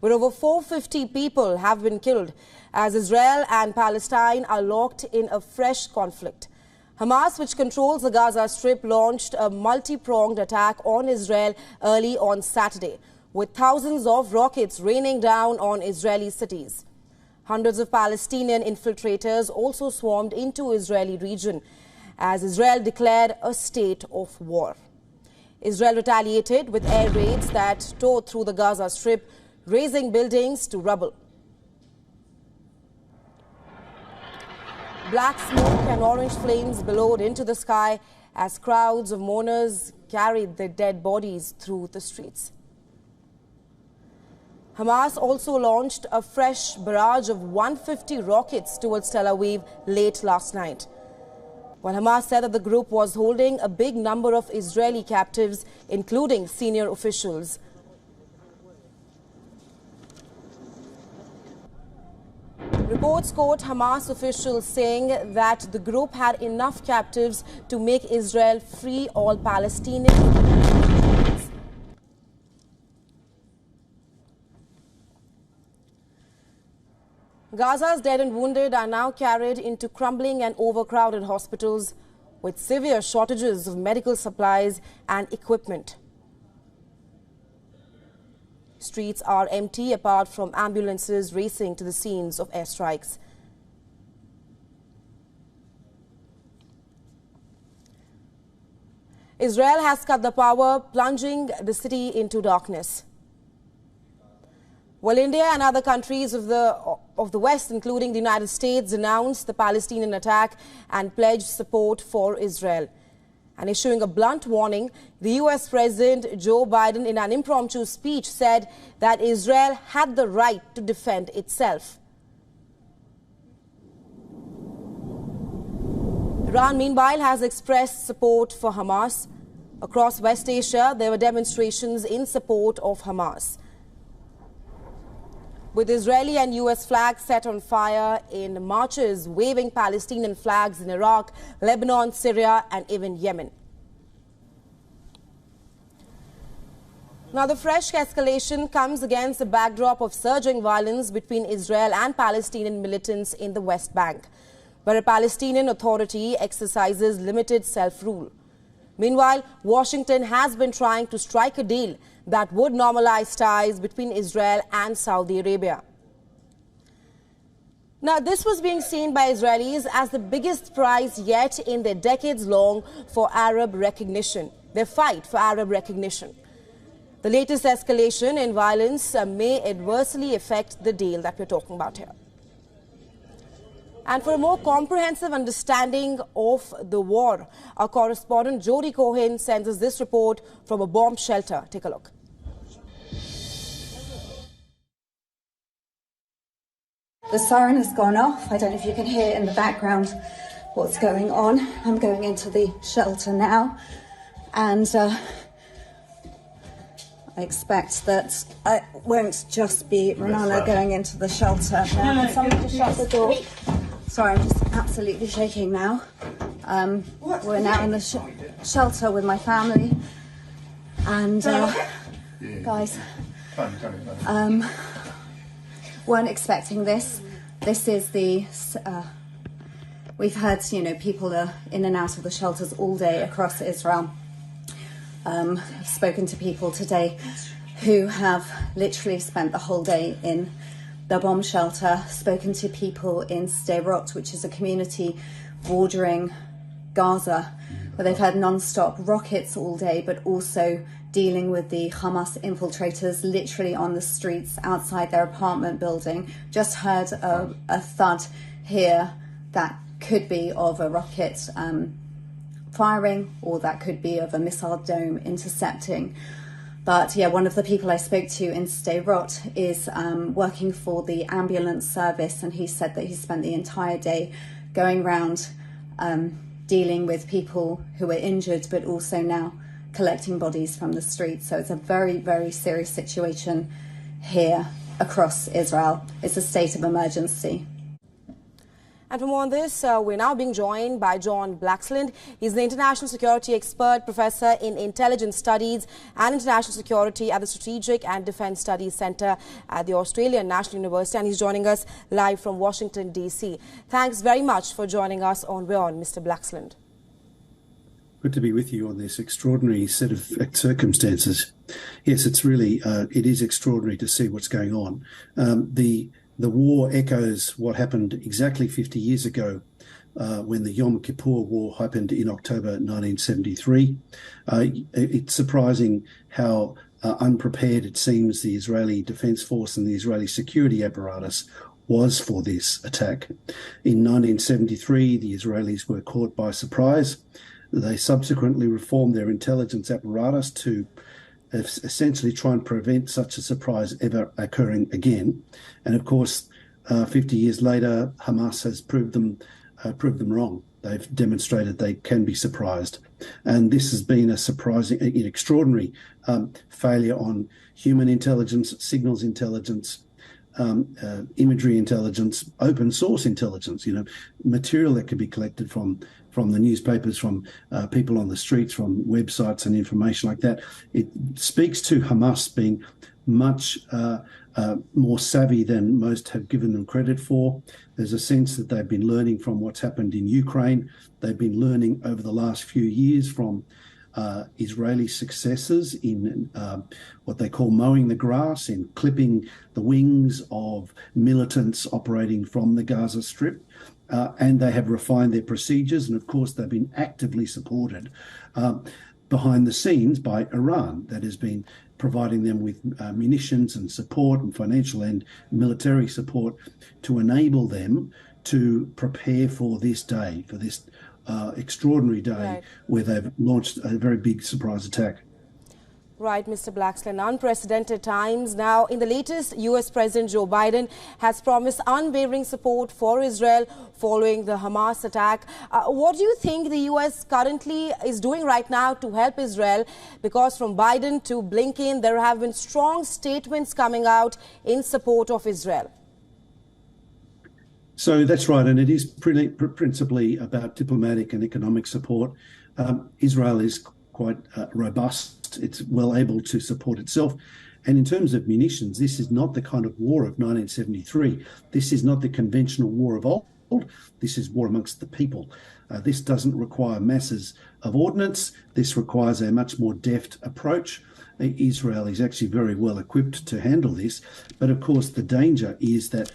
where over 450 people have been killed as Israel and Palestine are locked in a fresh conflict. Hamas, which controls the Gaza Strip, launched a multi-pronged attack on Israel early on Saturday, with thousands of rockets raining down on Israeli cities. Hundreds of Palestinian infiltrators also swarmed into Israeli region as Israel declared a state of war. Israel retaliated with air raids that tore through the Gaza Strip, razing buildings to rubble. Black smoke and orange flames billowed into the sky as crowds of mourners carried their dead bodies through the streets. Hamas also launched a fresh barrage of 150 rockets towards Tel Aviv late last night. While Hamas said that the group was holding a big number of Israeli captives, including senior officials. Reports quote Hamas officials saying that the group had enough captives to make Israel free all Palestinians. Gaza's dead and wounded are now carried into crumbling and overcrowded hospitals with severe shortages of medical supplies and equipment. Streets are empty apart from ambulances racing to the scenes of airstrikes. Israel has cut the power, plunging the city into darkness. While India and other countries of the West, including the United States, denounced the Palestinian attack and pledged support for Israel. And issuing a blunt warning, the U.S. President Joe Biden, in an impromptu speech, said that Israel had the right to defend itself. Iran, meanwhile, has expressed support for Hamas. Across West Asia, there were demonstrations in support of Hamas, with Israeli and U.S. flags set on fire in marches waving Palestinian flags in Iraq, Lebanon, Syria and even Yemen. Now, the fresh escalation comes against the backdrop of surging violence between Israel and Palestinian militants in the West Bank, where a Palestinian Authority exercises limited self-rule. Meanwhile, Washington has been trying to strike a deal that would normalize ties between Israel and Saudi Arabia. Now, this was being seen by Israelis as the biggest prize yet in their decades-long for Arab recognition, their fight for Arab recognition. The latest escalation in violence may adversely affect the deal that we're talking about here. And for a more comprehensive understanding of the war, our correspondent Jody Cohen sends us this report from a bomb shelter. Take a look. The siren has gone off. I don't know if you can hear in the background what's going on. I'm going into the shelter now, and I expect that it won't just be Renana going into the shelter. Now, can somebody just shut the door? Sorry, I'm just absolutely shaking now. We're now in the shelter with my family, and guys, weren't expecting this. This is the, we've had, people are in and out of the shelters all day across Israel. I've spoken to people today who have literally spent the whole day in the bomb shelter, spoken to people in Sderot, which is a community bordering Gaza, where they've had non-stop rockets all day, but also dealing with the Hamas infiltrators literally on the streets outside their apartment building. Just heard a thud here that could be of a rocket firing, or that could be of a missile dome intercepting. But yeah, one of the people I spoke to in Sderot is working for the ambulance service, and he said that he spent the entire day going around dealing with people who were injured, but also now collecting bodies from the streets. So it's a very, very serious situation here across Israel. It's a state of emergency. And for more on this, we're now being joined by John Blaxland. He's an international security expert, professor in intelligence studies and international security at the Strategic and Defence Studies Centre at the Australian National University, and he's joining us live from Washington, D.C. Thanks very much for joining us on We're On, Mr. Blaxland. Good to be with you on this extraordinary set of circumstances. Yes, it's really, it is extraordinary to see what's going on. The war echoes what happened exactly 50 years ago when the Yom Kippur War happened in October 1973. It's surprising how unprepared it seems the Israeli Defence Force and the Israeli security apparatus was for this attack. In 1973, the Israelis were caught by surprise. They subsequently reformed their intelligence apparatus to essentially try and prevent such a surprise ever occurring again. And of course, 50 years later, Hamas has proved them wrong. They've demonstrated they can be surprised. And this has been a surprising, an extraordinary failure on human intelligence, signals intelligence, imagery intelligence, open source intelligence, material that can be collected from the newspapers, from people on the streets, from websites and information like that. It speaks to Hamas being much more savvy than most have given them credit for. There's a sense that they've been learning from what's happened in Ukraine. They've been learning over the last few years from Israeli successes in what they call mowing the grass, in clipping the wings of militants operating from the Gaza Strip. And they have refined their procedures. And of course, they've been actively supported behind the scenes by Iran, that has been providing them with munitions and support and financial and military support to enable them to prepare for this day, for this extraordinary day, where they've launched a very big surprise attack. Right, Mr. Blaxland, unprecedented times. Now, in the latest, U.S. President Joe Biden has promised unwavering support for Israel following the Hamas attack. What do you think the U.S. currently is doing right now to help Israel? Because from Biden to Blinken, there have been strong statements coming out in support of Israel. So that's right, and it is principally about diplomatic and economic support. Israel is quite robust. It's well able to support itself. And in terms of munitions, this is not the kind of war of 1973. This is not the conventional war of old. This is war amongst the people. This doesn't require masses of ordnance. This requires a much more deft approach. Israel is actually very well equipped to handle this. But of course, the danger is that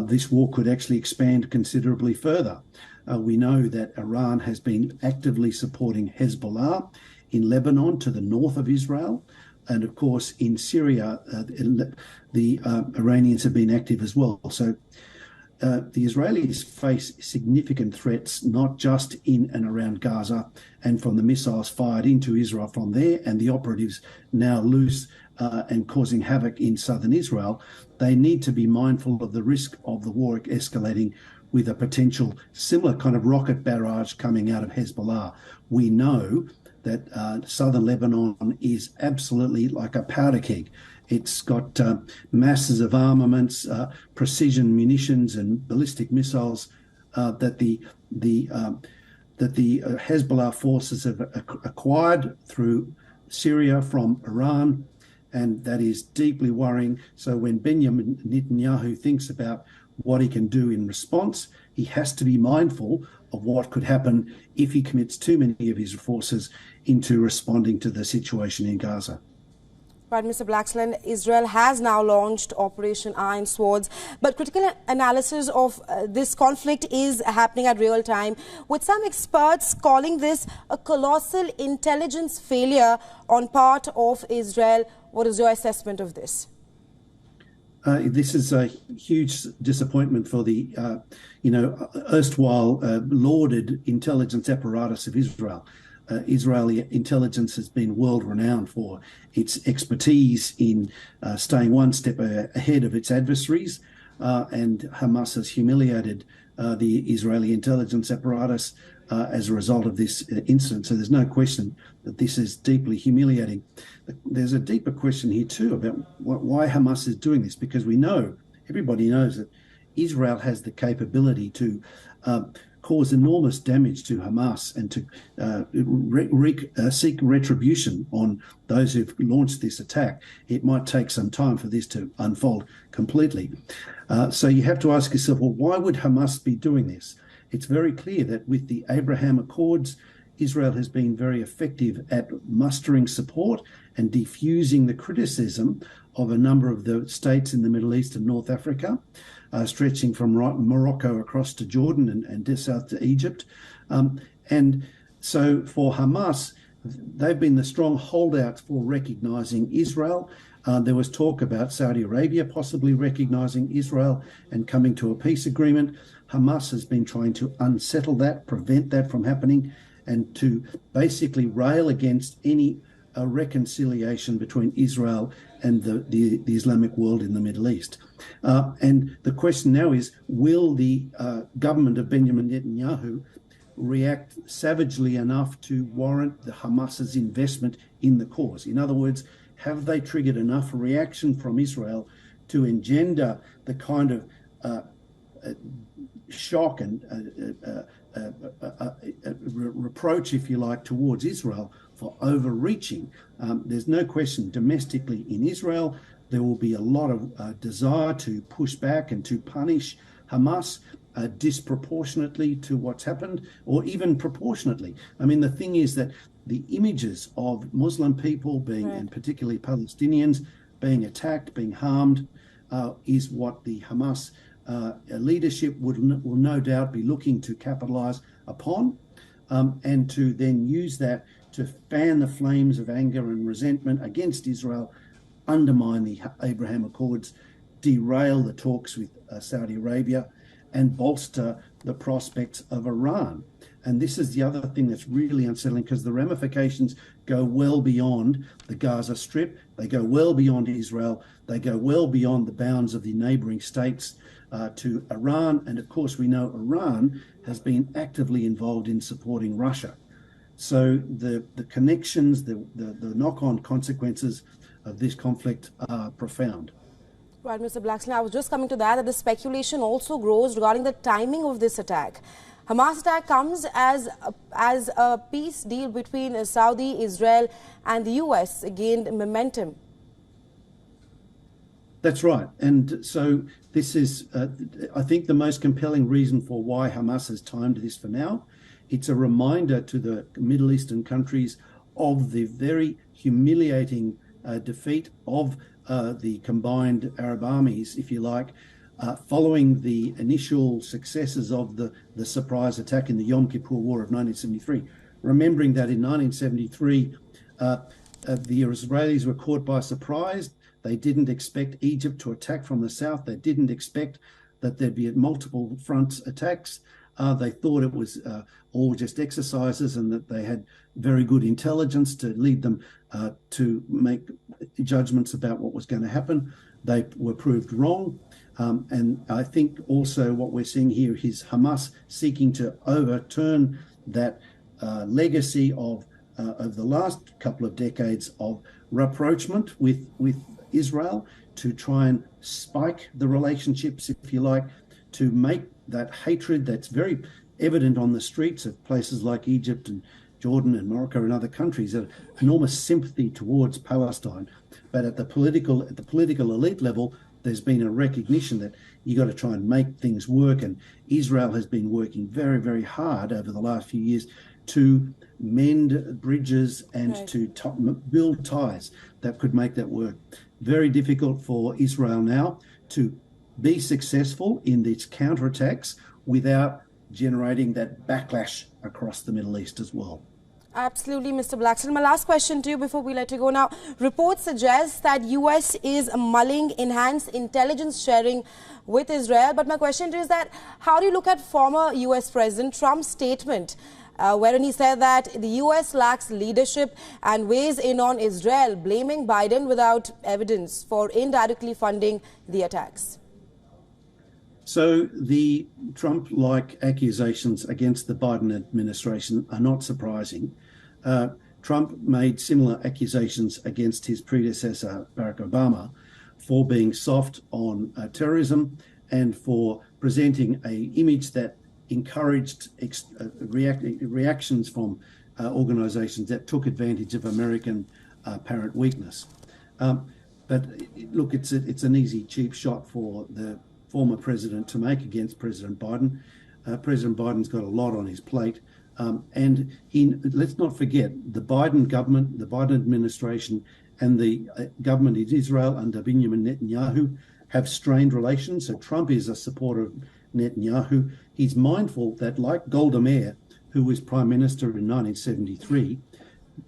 this war could actually expand considerably further. We know that Iran has been actively supporting Hezbollah in Lebanon to the north of Israel. And of course, in Syria, the Iranians have been active as well. So the Israelis face significant threats, not just in and around Gaza and from the missiles fired into Israel from there and the operatives now loose and causing havoc in southern Israel. They need to be mindful of the risk of the war escalating with a potential similar kind of rocket barrage coming out of Hezbollah. We know that southern Lebanon is absolutely like a powder keg. It's got masses of armaments, precision munitions, and ballistic missiles that the Hezbollah forces have acquired through Syria from Iran, and that is deeply worrying. So when Benjamin Netanyahu thinks about what he can do in response, he has to be mindful of what could happen if he commits too many of his forces into responding to the situation in Gaza. Right, Mr. Blaxland, Israel has now launched Operation Iron Swords, but critical analysis of this conflict is happening at real time, with some experts calling this a colossal intelligence failure on part of Israel. What is your assessment of this? This is a huge disappointment for the, erstwhile lauded intelligence apparatus of Israel. Israeli intelligence has been world-renowned for its expertise in staying one step ahead of its adversaries, and Hamas has humiliated the Israeli intelligence apparatus as a result of this incident. So there's no question that this is deeply humiliating. There's a deeper question here too about why Hamas is doing this, because we know, everybody knows that Israel has the capability to cause enormous damage to Hamas and to seek retribution on those who've launched this attack, it might take some time for this to unfold completely. So you have to ask yourself, well, why would Hamas be doing this? It's very clear that with the Abraham Accords, Israel has been very effective at mustering support and defusing the criticism of a number of the states in the Middle East and North Africa, stretching from Morocco across to Jordan and south to Egypt. And so for Hamas, they've been the strong holdouts for recognising Israel. There was talk about Saudi Arabia possibly recognising Israel and coming to a peace agreement. Hamas has been trying to unsettle that, prevent that from happening, and to basically rail against any reconciliation between Israel and the Islamic world in the Middle East. And the question now is, will the government of Benjamin Netanyahu react savagely enough to warrant the Hamas's investment in the cause? In other words, have they triggered enough reaction from Israel to engender the kind of shock and reproach, if you like, towards Israel for overreaching? There's no question domestically in Israel there will be a lot of desire to push back and to punish Hamas disproportionately to what's happened, or even proportionately. I mean, the thing is that the images of Muslim people being, and particularly Palestinians, being attacked, being harmed, is what the Hamas leadership will no doubt be looking to capitalise upon, and to then use that to fan the flames of anger and resentment against Israel, undermine the Abraham Accords, derail the talks with Saudi Arabia, and bolster the prospects of Iran. And this is the other thing that's really unsettling, because the ramifications go well beyond the Gaza Strip. They go well beyond Israel. They go well beyond the bounds of the neighbouring states to Iran. And of course, we know Iran has been actively involved in supporting Russia. So the connections, the knock-on consequences of this conflict are profound. Right, Mr. Blackstone, I was just coming to that the speculation also grows regarding the timing of this attack. Hamas attack comes as a peace deal between Saudi, Israel and the US gained momentum. That's right. And so this is, I think, the most compelling reason for why Hamas has timed this for now. It's a reminder to the Middle Eastern countries of the very humiliating defeat of the combined Arab armies, if you like, following the initial successes of the surprise attack in the Yom Kippur War of 1973. Remembering that in 1973, the Israelis were caught by surprise. They didn't expect Egypt to attack from the south. They didn't expect that there'd be multiple fronts attacks. They thought it was all just exercises and that they had very good intelligence to lead them to make judgments about what was going to happen. They were proved wrong. And I think also what we're seeing here is Hamas seeking to overturn that legacy of the last couple of decades of rapprochement with Israel, to try and spike the relationships, if you like, to make that hatred that's very evident on the streets of places like Egypt and Jordan and Morocco and other countries, an enormous sympathy towards Palestine. But at the political elite level, there's been a recognition that you got to try and make things work. And Israel has been working very, very hard over the last few years to mend bridges and to build ties that could make that work. Very difficult for Israel now to be successful in these counterattacks without generating that backlash across the Middle East as well. Absolutely, Mr. Blackstone. My last question to you before we let you go now. Reports suggest that US is mulling enhanced intelligence sharing with Israel. But my question to you is that how do you look at former US President Trump's statement wherein he said that the US lacks leadership and weighs in on Israel, blaming Biden without evidence for indirectly funding the attacks? So the Trump-like accusations against the Biden administration are not surprising. Trump made similar accusations against his predecessor, Barack Obama, for being soft on terrorism and for presenting an image that encouraged reactions from organisations that took advantage of American apparent weakness. But look, it's an easy, cheap shot for the former president to make against President Biden. President Biden's got a lot on his plate. And let's not forget, the Biden government, the Biden administration, and the government in Israel under Benjamin Netanyahu have strained relations. So Trump is a supporter of Netanyahu. He's mindful that, like Golda Meir, who was prime minister in 1973,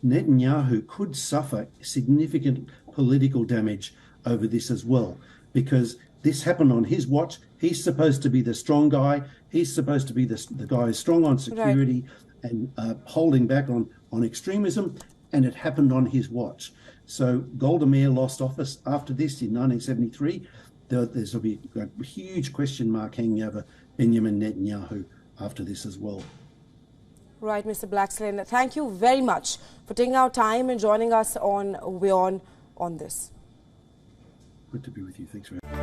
Netanyahu could suffer significant political damage over this as well, because this happened on his watch. He's supposed to be the strong guy. He's supposed to be the guy who's strong on security and holding back on extremism, and it happened on his watch. So Golda Meir lost office after this in 1973. There's will be a huge question mark hanging over Benjamin Netanyahu after this as well. Right, Mr. Blaxland, thank you very much for taking our time and joining us on WION on this. Good to be with you. Thanks very much.